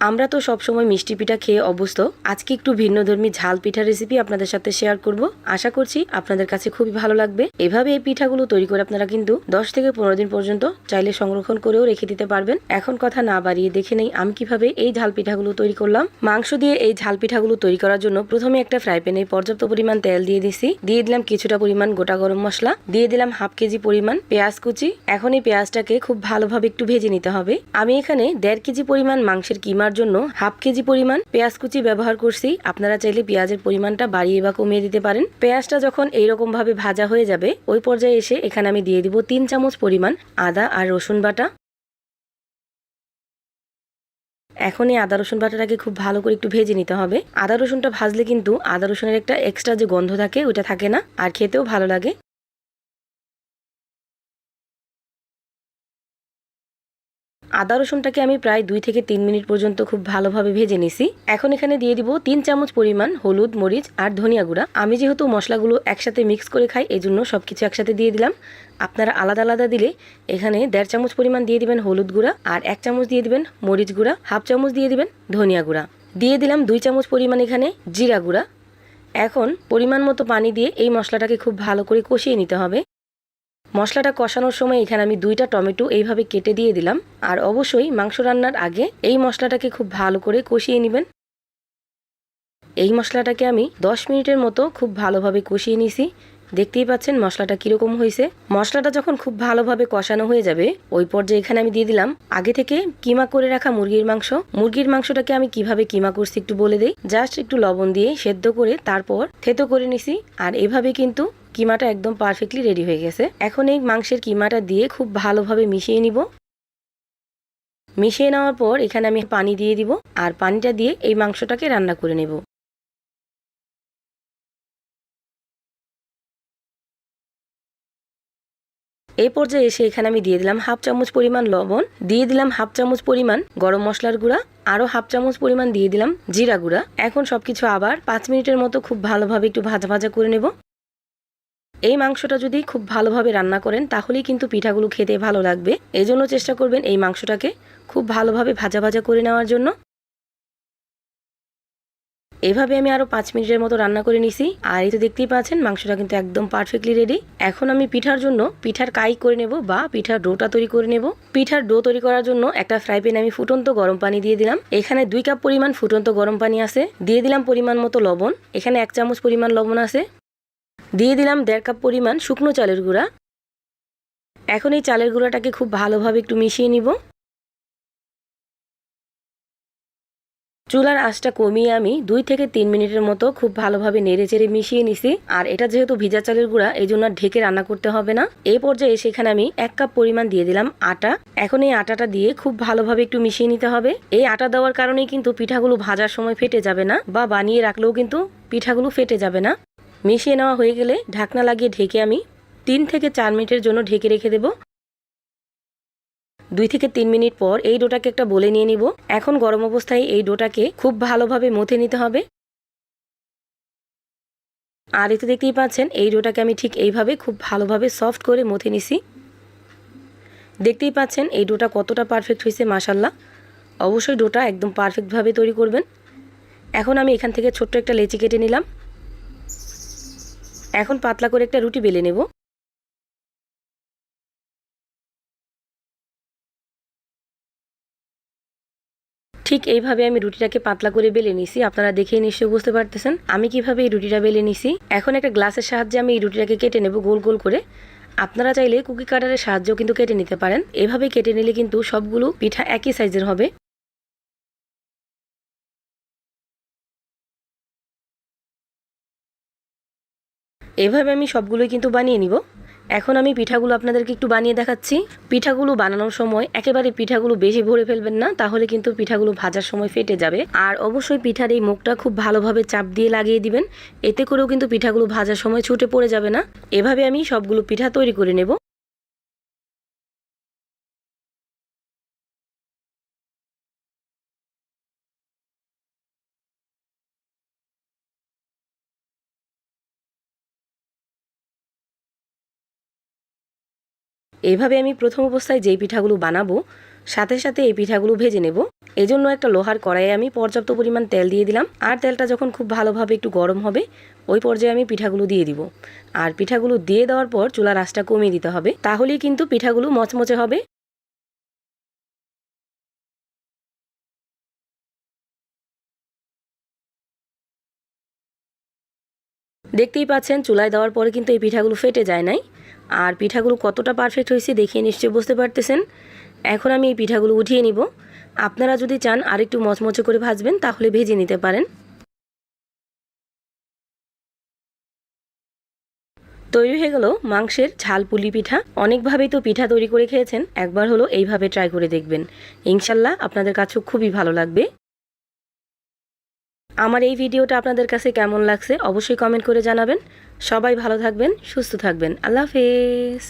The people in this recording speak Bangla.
আমরা তো সবসময় মিষ্টি পিঠা খেয়ে অভ্যস্ত। আজকে একটু ভিন্নধর্মী ঝাল পিঠার রেসিপি আপনাদের সাথে শেয়ার করব। আশা করছি আপনাদের কাছে খুবই ভালো লাগবে। এভাবে এই পিঠাগুলো তৈরি করে আপনারা কিন্তু 10 থেকে 15 দিন পর্যন্ত চাইলে সংরক্ষণ করেও রেখে দিতে পারবেন। এখন কথা না বাড়িয়ে দেখে নেই আমি কিভাবে এই ঝাল পিঠাগুলো তৈরি করলাম। মাংস দিয়ে এই ঝাল পিঠাগুলো তৈরি করার জন্য প্রথমে একটা ফ্রাই প্যানে পর্যাপ্ত পরিমাণ তেল দিয়ে দিছি। দিয়ে দিলাম কিছুটা পরিমাণ গোটা গরম মশলা, দিয়ে দিলাম হাফ কেজি পরিমাণ পেঁয়াজ কুচি। এখন এই পেঁয়াজটাকে খুব ভালোভাবে একটু ভেজে নিতে হবে। আমি এখানে 1.5 কেজি পরিমাণ মাংসের কিমার জন্য হাফ কেজি পরিমাণ পেঁয়াজ কুচি ব্যবহার করছি। আপনারা চাইলে পেঁয়াজের পরিমাণটা বাড়িয়ে বা কমিয়ে দিতে পারেন। পেঁয়াজটা যখন এইরকম ভাবে ভাজা হয়ে যাবে ওই পর্যায়ে এসে এখানে আমি দিয়ে দিব 3 চামচ পরিমাণ আদা আর রসুন বাটা। এখন এই আদা রসুন বাটাটাকে খুব ভালো করে একটু ভেজে নিতে হবে। আদা রসুনটা ভাজলে কিন্তু আদা রসুনের একটা এক্সট্রা যে গন্ধ থাকে ওইটা থাকে না, আর খেতেও ভালো লাগে। আদা রসুনটাকে আমি প্রায় 2 থেকে 3 মিনিট পর্যন্ত খুব ভালোভাবে ভেজে নিছি। এখন এখানে দিয়ে দিব 3 চামচ পরিমাণ হলুদ, মরিচ আর ধনিয়া গুঁড়া। আমি যেহেতু মশলাগুলো একসাথে মিক্স করে খাই এজন্য সবকিছু একসাথে দিয়ে দিলাম। আপনারা আলাদা আলাদা দিলে এখানে 1.5 চামচ পরিমাণ দিয়ে দিবেন হলুদ গুঁড়া, আর 1 চামচ দিয়ে দিবেন মরিচ গুঁড়া, হাফ চামচ দিয়ে দিবেন ধনিয়া গুঁড়া, দিয়ে দিলাম 2 চামচ পরিমাণ এখানে জিরা গুঁড়া। এখন পরিমাণ মতো পানি দিয়ে এই মশলাটাকে খুব ভালো করে কষিয়ে নিতে হবে। মশলাটা কষানোর সময় এখানে আমি 2টা টমেটো এইভাবে কেটে দিয়ে দিলাম। আর অবশ্যই মাংস রান্নার আগে এই মশলাটাকে খুব ভালো করে কষিয়ে নেবেন। এই মশলাটাকে আমি 10 মিনিটের মতো খুব ভালোভাবে কষিয়ে নিছি। দেখতেই পাচ্ছেন মশলাটা কিরকম হয়েছে। মশলাটা যখন খুব ভালোভাবে কষানো হয়ে যাবে ওই পর্যায়ে এখানে আমি দিয়ে দিলাম আগে থেকে কিমা করে রাখা মুরগির মাংস। মুরগির মাংসটাকে আমি কিভাবে কিমা করছি একটু বলে দেই। জাস্ট একটু লবণ দিয়ে সেদ্ধ করে তারপর থেতো করে নিছি। আর এভাবে কিন্তু কিমাটা একদম পারফেক্টলি রেডি হয়ে গেছে। এখন এই মাংসের কিমাটা দিয়ে খুব ভালোভাবে মিশিয়ে নিব। মিশিয়ে নেওয়ার পর এখানে আমি পানি দিয়ে দিব, আর পানিটা দিয়ে এই মাংসটাকে রান্না করে নেব। এই পর্যায়ে এসে এখানে আমি দিয়ে দিলাম হাফ চামচ পরিমাণ লবণ, দিয়ে দিলাম হাফ চামচ পরিমাণ গরম মশলার গুঁড়া, আরও হাফ চামচ পরিমাণ দিয়ে দিলাম জিরা গুঁড়া। এখন সবকিছু আবার 5 মিনিটের মতো খুব ভালোভাবে একটু ভাজা ভাজা করে নেব। এই মাংসটা যদি খুব ভালোভাবে রান্না করেন তাহলেই কিন্তু পিঠাগুলো খেতে ভালো লাগবে। এই জন্য চেষ্টা করবেন এই মাংসটাকে খুব ভালোভাবে ভাজা ভাজা করে নেওয়ার জন্য। এভাবে আমি আরো 5 মিনিটের মতো রান্না করে নিছি। আর এই তো দেখতেই পাচ্ছেন মাংসটা কিন্তু একদম পারফেক্টলি রেডি। এখন আমি পিঠার জন্য পিঠার কাই করে নেব বা পিঠার ডোটা তৈরি করে নেব। পিঠার ডো তৈরি করার জন্য একটা ফ্রাই প্যানে আমি ফুটন্ত গরম পানি দিয়ে দিলাম। এখানে 2 কাপ পরিমাণ ফুটন্ত গরম পানি আছে। দিয়ে দিলাম পরিমাণ মতো লবণ, এখানে 1 চামচ পরিমাণ লবণ আছে। দিয়ে দিলাম 1.5 কাপ পরিমাণ শুকনো চালের গুঁড়া। এখন এই চালের গুঁড়াটাকে খুব ভালোভাবে একটু মিশিয়ে নিব। চুলার আঁচটা কমিয়ে আমি 2 থেকে 3 মিনিটের মতো খুব ভালোভাবে নেড়ে চেড়ে মিশিয়ে নিছি। আর এটা যেহেতু ভিজা চালের গুঁড়া এই জন্য ঢেকে রান্না করতে হবে না। এই পর্যায়ে সেখানে আমি 1 কাপ পরিমাণ দিয়ে দিলাম আটা। এখন এই আটাটা দিয়ে খুব ভালোভাবে একটু মিশিয়ে নিতে হবে। এই আটা দেওয়ার কারণেই কিন্তু পিঠাগুলো ভাজার সময় ফেটে যাবে না, বা বানিয়ে রাখলেও কিন্তু পিঠাগুলো ফেটে যাবে না। মিশিয়ে নেওয়া হয়ে গেলে ঢাকনা লাগিয়ে ঢেকে আমি 3 থেকে 4 মিনিটের জন্য ঢেকে রেখে দেব। 2 থেকে 3 মিনিট পর এই ডোটাকে একটা বলে নিয়ে নিব। এখন গরম অবস্থায় এই ডোটাকে খুব ভালোভাবে মথে নিতে হবে। আর এতে দেখতেই পাচ্ছেন এই ডোটাকে আমি ঠিক এইভাবে খুব ভালোভাবে সফট করে মথে নিছি। দেখতেই পাচ্ছেন এই ডোটা কতটা পারফেক্ট হয়েছে মাশাআল্লাহ। অবশ্যই ডোটা একদম পারফেক্টভাবে তৈরি করবেন। এখন আমি এখান থেকে ছোট্ট একটা লেচি কেটে নিলাম। এখন পাতলা করে একটা রুটি বেলে নেব। ঠিক এইভাবে আমি রুটিটাকে পাতলা করে বেলে নিছি। আপনারা দেখেই নিশ্চয়ই বুঝতে পারতেছেন আমি কিভাবে এই রুটিটা বেলে নিছি। এখন একটা গ্লাসের সাহায্যে আমি এই রুটিটাকে কেটে নেব গোল গোল করে। আপনারা চাইলে কুকি কাটারের সাহায্যেও কিন্তু কেটে নিতে পারেন। এভাবে কেটে নিলে কিন্তু সবগুলো পিঠা একই সাইজের হবে। এভাবে আমি সবগুলোই কিন্তু বানিয়ে নিব। এখন আমি পিঠাগুলো আপনাদেরকে একটু বানিয়ে দেখাচ্ছি। পিঠাগুলো বানানোর সময় একেবারে পিঠাগুলো বেশি ভরে ফেলবেন না, তাহলে কিন্তু পিঠাগুলো ভাজার সময় ফেটে যাবে। আর অবশ্যই পিঠার এই মুখটা খুব ভালোভাবে চাপ দিয়ে লাগিয়ে দিবেন। এতে করেও কিন্তু পিঠাগুলো ভাজার সময় ছুটে পড়ে যাবে না। এভাবে আমি সবগুলো পিঠা তৈরি করে নেব। এইভাবে আমি প্রথম অবস্থায় যেই পিঠাগুলো বানাবো সাথে সাথে এই পিঠাগুলো ভেজে নেব। এই জন্য একটা লোহার কড়াইয়ে আমি পর্যাপ্ত পরিমাণ তেল দিয়ে দিলাম। আর তেলটা যখন খুব ভালোভাবে একটু গরম হবে ওই পর্যায়ে আমি পিঠাগুলো দিয়ে দিব। আর পিঠাগুলো দিয়ে দেওয়ার পর চুলার আঁচটা কমিয়ে দিতে হবে, তাহলেই কিন্তু পিঠাগুলো মচমচে হবে। দেখতেই পাচ্ছেন চুলায় দেওয়ার পরে কিন্তু এই পিঠাগুলো ফেটে যায় নাই। আর পিঠাগুলো কতটা পারফেক্ট হয়েছে দেখিয়ে নিশ্চয়ই বুঝতে পারতেছেন। এখন আমি এই পিঠাগুলো উঠিয়ে নিব। আপনারা যদি চান আরেকটু মচমচে করে ভাজবেন তাহলে ভেজে নিতে পারেন। তৈরি হয়ে গেল মাংসের ঝাল পুলি পিঠা। অনেকভাবেই তো পিঠা তৈরি করে খেয়েছেন, একবার হলো এইভাবে ট্রাই করে দেখবেন। ইনশাল্লাহ আপনাদের কাছেও খুবই ভালো লাগবে। আমার এই ভিডিওটা আপনাদের কাছে কেমন লাগছে অবশ্যই কমেন্ট করে জানাবেন। সবাই ভালো থাকবেন, সুস্থ থাকবেন। আল্লাহ হাফেজ।